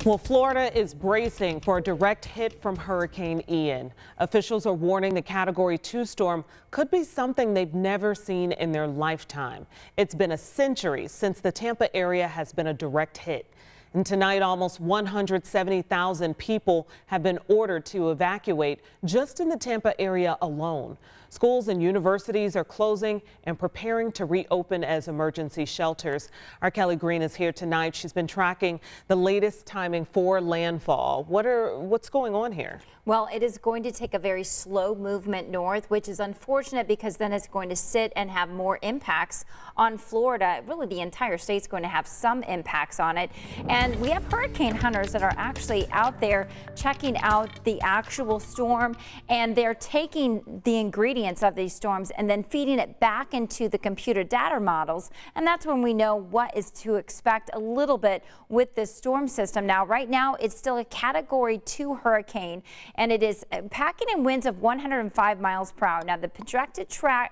Well, Florida is bracing for a direct hit from Hurricane Ian. Officials are warning the Category 2 storm could be something they've never seen in their lifetime. It's been a century since the Tampa area has been a direct hit. And tonight, almost 170,000 people have been ordered to evacuate just in the Tampa area alone. Schools and universities are closing and preparing to reopen as emergency shelters. Our Kelly Green is here tonight. She's been tracking the latest timing for landfall. What's going on here? Well, it is going to take a very slow movement north, which is unfortunate because then it's going to sit and have more impacts on Florida. Really, the entire state's going to have some impacts on it. And we have hurricane hunters that are actually out there checking out the actual storm, and they're taking the ingredients of these storms and then feeding it back into the computer data models. And that's when we know what is to expect a little bit with this storm system. Now, right now, it's still a Category 2 hurricane, and it is packing in winds of 105 miles per hour. Now, the projected track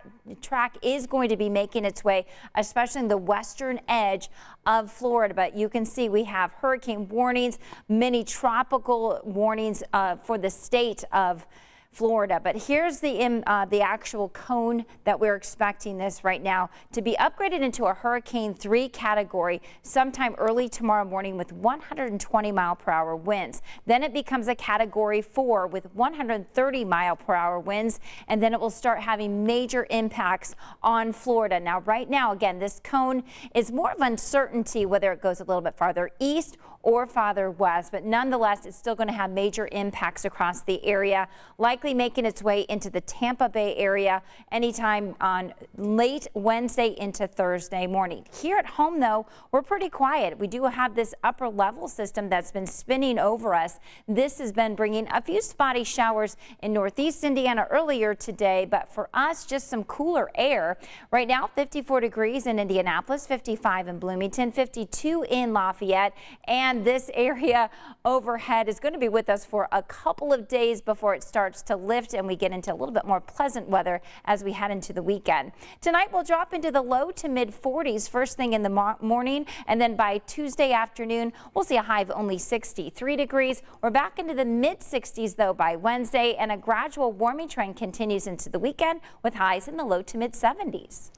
is going to be making its way, especially in the western edge of Florida. But you can see we have hurricane warnings, many tropical warnings for the state of Florida. But here's the actual cone that we're expecting this right now to be upgraded into a Hurricane 3 category sometime early tomorrow morning with 120 mile per hour winds. Then it becomes a Category 4 with 130 mile per hour winds, and then it will start having major impacts on Florida. Now, right now, again, this cone is more of uncertainty whether it goes a little bit farther east or farther west, but nonetheless, it's still going to have major impacts across the area, likely making its way into the Tampa Bay area anytime on late Wednesday into Thursday morning. Here at home, though, we're pretty quiet. We do have this upper level system that's been spinning over us. This has been bringing a few spotty showers in northeast Indiana earlier today, but for us, just some cooler air. Right now, 54 degrees in Indianapolis, 55 in Bloomington, 52 in Lafayette, and this area overhead is going to be with us for a couple of days before it starts to lift and we get into a little bit more pleasant weather as we head into the weekend. Tonight we'll drop into the low to mid 40s first thing in the morning, and then by Tuesday afternoon we'll see a high of only 63 degrees. We're back into the mid 60s though by Wednesday, and a gradual warming trend continues into the weekend with highs in the low to mid 70s.